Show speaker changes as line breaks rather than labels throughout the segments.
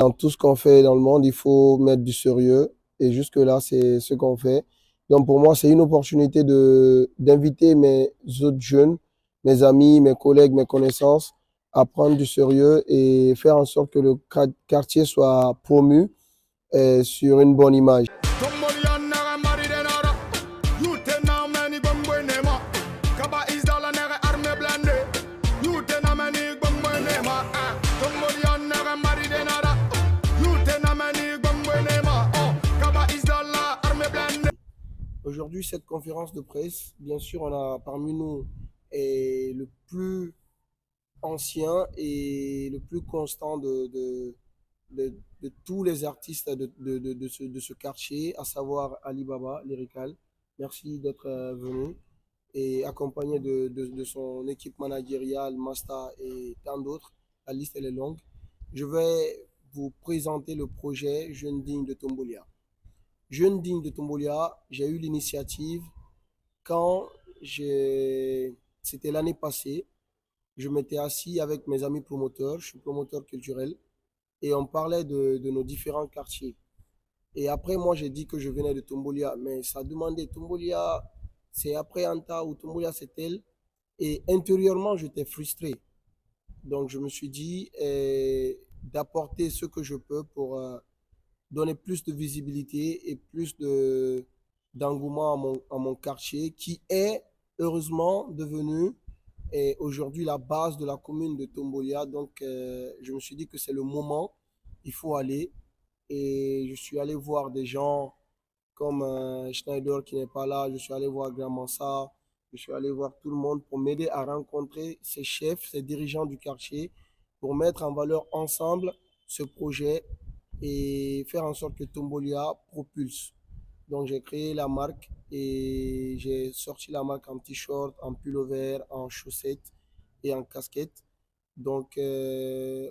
Dans tout ce qu'on fait dans le monde, il faut mettre du sérieux. Et jusque-là, c'est ce qu'on fait. Donc pour moi, c'est une opportunité d'inviter mes autres jeunes, mes amis, mes collègues, mes connaissances à prendre du sérieux et faire en sorte que le quartier soit promu sur une bonne image. Aujourd'hui, cette conférence de presse, bien sûr, on a parmi nous le plus ancien et le plus constant de tous les artistes de ce quartier, à savoir Ali Baba, Lyrical. Merci d'être venu et accompagné de son équipe managériale, Masta et tant d'autres. La liste, elle est longue. Je vais vous présenter le projet Jeunes dignes de Tombolia. Jeunes dignes de Tombolia, j'ai eu l'initiative quand c'était l'année passée. Je m'étais assis avec mes amis promoteurs, je suis promoteur culturel, et on parlait de nos différents quartiers. Et après, moi, j'ai dit que je venais de Tombolia, mais ça demandait Tombolia, c'est après Anta ou Tombolia, c'est elle. Et intérieurement, j'étais frustré. Donc, je me suis dit d'apporter ce que je peux pour donner plus de visibilité et plus d'engouement à mon quartier, qui est heureusement devenu aujourd'hui la base de la commune de Tombolia. Donc, je me suis dit que c'est le moment, il faut aller. Et je suis allé voir des gens comme Schneider qui n'est pas là, je suis allé voir Grand Mansa, je suis allé voir tout le monde pour m'aider à rencontrer ces chefs, ces dirigeants du quartier, pour mettre en valeur ensemble ce projet et faire en sorte que Tombolia propulse. Donc j'ai créé la marque et j'ai sorti la marque en t-shirt, en pullover, en chaussettes et en casquette. Donc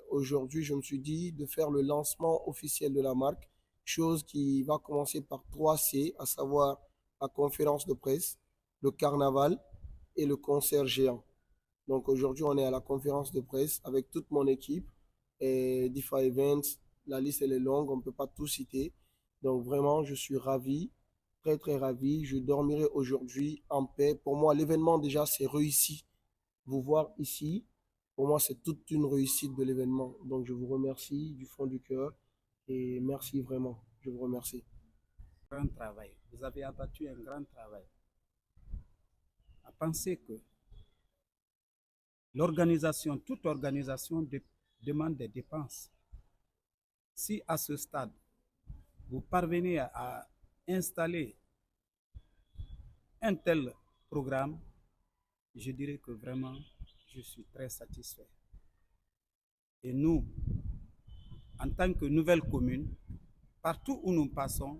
aujourd'hui, je me suis dit de faire le lancement officiel de la marque, chose qui va commencer par 3C, à savoir la conférence de presse, le carnaval et le concert géant. Donc aujourd'hui, on est à la conférence de presse avec toute mon équipe et DeFi Events. La liste elle est longue, on ne peut pas tout citer. Donc vraiment, je suis ravi, très très ravi. Je dormirai aujourd'hui en paix. Pour moi, l'événement déjà, c'est réussi. Vous voir ici, pour moi, c'est toute une réussite de l'événement. Donc je vous remercie du fond du cœur et merci vraiment. Je vous remercie.
Grand travail. Vous avez abattu un grand travail. À penser que l'organisation, toute organisation demande des dépenses. Si à ce stade, vous parvenez à installer un tel programme, je dirais que vraiment, je suis très satisfait. Et nous, en tant que nouvelle commune, partout où nous passons,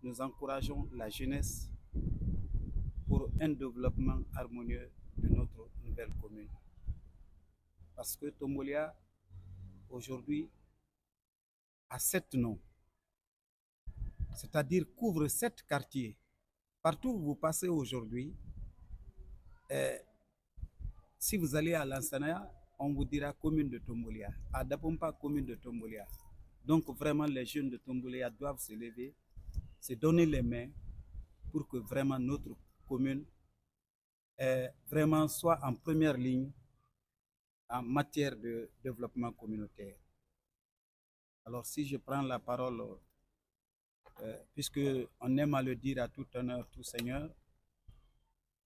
nous encourageons la jeunesse pour un développement harmonieux de notre nouvelle commune. Parce que Tombolia, aujourd'hui, a 7 noms, c'est-à-dire couvre 7 quartiers. Partout où vous passez aujourd'hui, si vous allez à Lansana, on vous dira commune de Tombolia. À Dapompa, commune de Tombolia. Donc vraiment, les jeunes de Tombolia doivent se lever, se donner les mains pour que vraiment notre commune vraiment soit en première ligne en matière de développement communautaire. Alors si je prends la parole, puisque on aime à le dire à tout honneur, tout seigneur,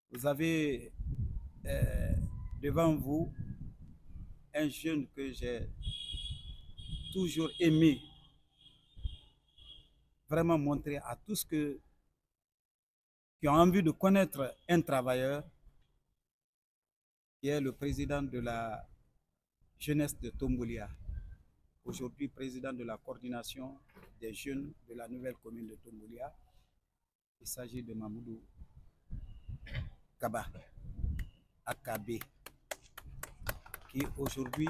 vous avez devant vous un jeune que j'ai toujours aimé vraiment montrer à tous qui ont envie de connaître un travailleur, qui est le président de la jeunesse de Tombolia, aujourd'hui président de la coordination des jeunes de la nouvelle commune de Tombolia. Il s'agit de Mamoudou Kaba, AKB, qui aujourd'hui,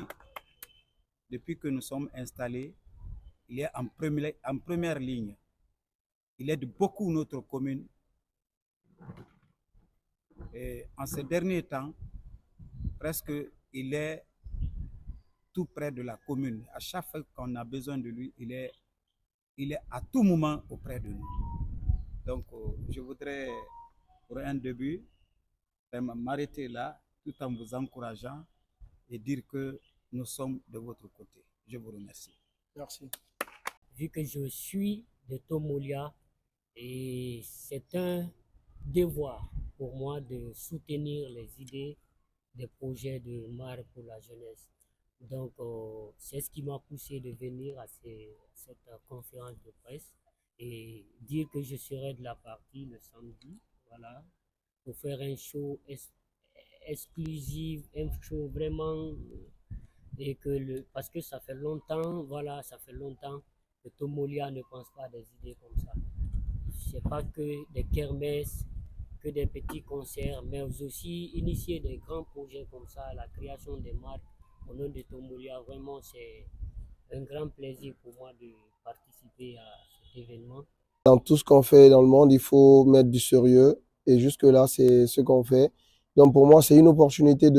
depuis que nous sommes installés, il est en première ligne. Il aide beaucoup notre commune. Et en ces derniers temps, presque il est tout près de la commune. À chaque fois qu'on a besoin de lui, il est à tout moment auprès de nous. Donc, je voudrais, pour un début, m'arrêter là, tout en vous encourageant et dire que nous sommes de votre côté. Je vous remercie.
Merci.
Vu que je suis de Tombolia, et c'est un devoir pour moi de soutenir les idées des projets de Mar pour la jeunesse. Donc, c'est ce qui m'a poussé de venir à cette conférence de presse et dire que je serai de la partie le samedi, voilà, pour faire un show exclusif, un show vraiment, et que parce que ça fait longtemps, voilà, ça fait longtemps que Tombolia ne pense pas à des idées comme ça. C'est pas que des kermesses, que des petits concerts, mais aussi initier des grands projets comme ça, la création des marques au nom de Tombolia. Vraiment, c'est un grand plaisir pour moi de participer à cet événement.
Dans tout ce qu'on fait dans le monde, il faut mettre du sérieux. Et jusque-là, c'est ce qu'on fait. Donc pour moi, c'est une opportunité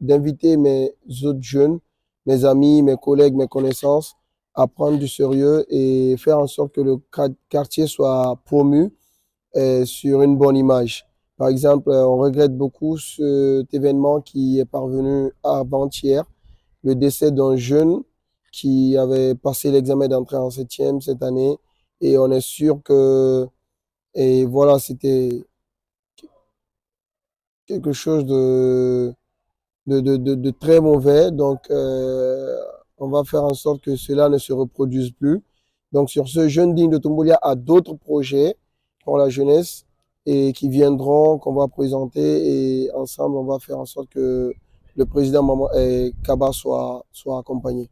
d'inviter mes autres jeunes, mes amis, mes collègues, mes connaissances, à prendre du sérieux et faire en sorte que le quartier soit promu sur une bonne image. Par exemple, on regrette beaucoup cet événement qui est parvenu avant-hier, le décès d'un jeune qui avait passé l'examen d'entrée en septième cette année. Et on est sûr que, et voilà, c'était quelque chose de très mauvais. Donc, on va faire en sorte que cela ne se reproduise plus. Donc, sur ce, Jeune Digne de Tombolia a d'autres projets pour la jeunesse et qui viendront, qu'on va présenter et ensemble, on va faire en sorte que le président Kaba soit accompagné.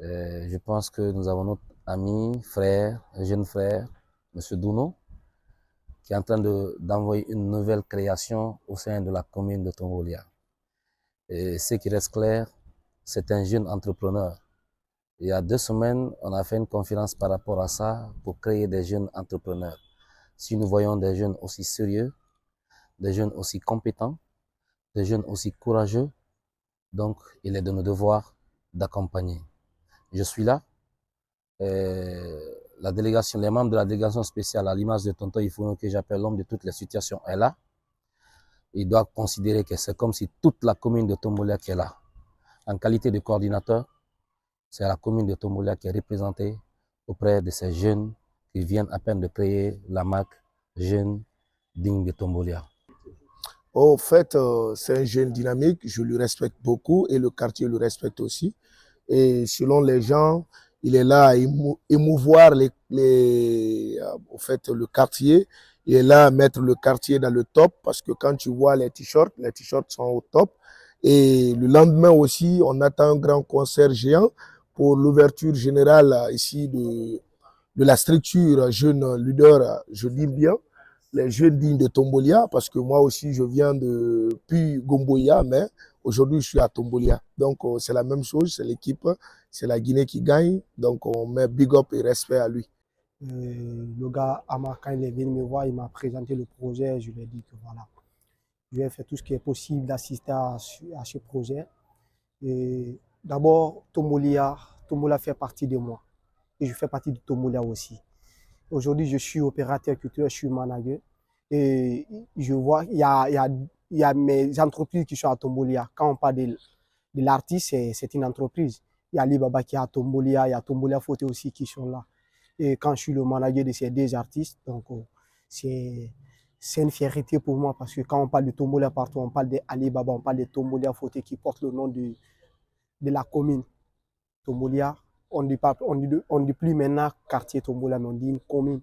Je pense que nous avons notre ami, frère, jeune frère, M. Douno, qui est en train d'envoyer une nouvelle création au sein de la commune de Tombolia. Et ce qui reste clair, c'est un jeune entrepreneur. Il y a 2 semaines, on a fait une conférence par rapport à ça pour créer des jeunes entrepreneurs. Si nous voyons des jeunes aussi sérieux, des jeunes aussi compétents, des jeunes aussi courageux, donc il est de nos devoirs d'accompagner. Je suis là. La délégation, les membres de la délégation spéciale, à l'image de Tonton Ifouno, que j'appelle l'homme de toutes les situations, est là. Il doit considérer que c'est comme si toute la commune de Tombolia qui est là. En qualité de coordinateur, c'est la commune de Tombolia qui est représentée auprès de ces jeunes qui viennent à peine de créer la marque Jeune Digne de Tombolia.
Au fait, c'est un jeune dynamique, je le respecte beaucoup et le quartier le respecte aussi. Et selon les gens, il est là à émouvoir au fait, le quartier. Il est là à mettre le quartier dans le top parce que quand tu vois les t-shirts sont au top. Et le lendemain aussi, on attend un grand concert géant pour l'ouverture générale ici de la structure Jeune Leader, je dis bien, les Jeunes Dignes de Tombolia, parce que moi aussi je viens de puis Gomboya, mais aujourd'hui je suis à Tombolia. Donc c'est la même chose, c'est l'équipe, c'est la Guinée qui gagne, donc on met big up et respect à lui.
Le gars, Ama, quand il est venu me voir, il m'a présenté le projet, je lui ai dit que voilà, je vais faire tout ce qui est possible d'assister à ce projet. Et d'abord, Tombolia fait partie de moi et je fais partie de Tombolia aussi. Aujourd'hui, je suis opérateur culturel, je suis manager. Et je vois, il y a mes entreprises qui sont à Tombolia. Quand on parle de l'artiste, c'est une entreprise. Il y a Alibaba qui est à Tombolia, il y a Tombolia Photo aussi qui sont là. Et quand je suis le manager de ces 2 artistes, donc c'est une fierté pour moi parce que quand on parle de Tombolia partout, on parle de Alibaba, on parle de Tombolia Photo qui porte le nom de la commune. Tombolia, on dit plus maintenant quartier Tombolia, mais on dit une commune.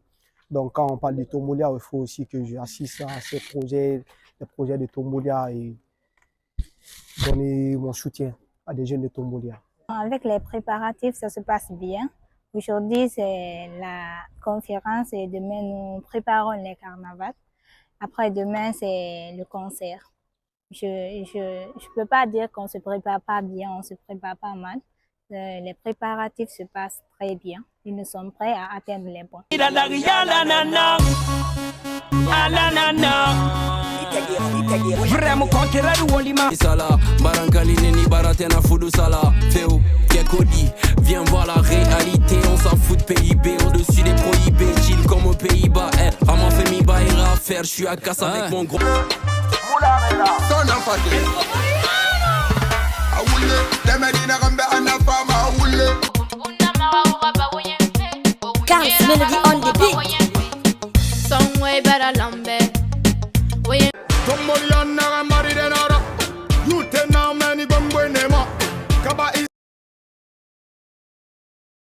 Donc quand on parle de Tombolia, il faut aussi que j'assiste à ces projets, les projets de Tombolia et donner mon soutien à des jeunes de Tombolia.
Avec les préparatifs, ça se passe bien. Aujourd'hui, c'est la conférence et demain, nous préparons les carnavals. Après, demain, c'est le concert. Je peux pas dire qu'on se prépare pas bien, on se prépare pas mal. les préparatifs se passent très bien et nous sommes prêts à atteindre les points.
Sala, Barankali Neni Baratena Foudou Sala, Féo, Kekodi, viens voir la réalité, on s'en fout de PIB, au-dessus des prohibés, chill comme aux Pays-Bas, à ma famille baïra à faire, je suis à casse avec mon gros.
Carlos Melody on the beat.
Somewhere better lambe.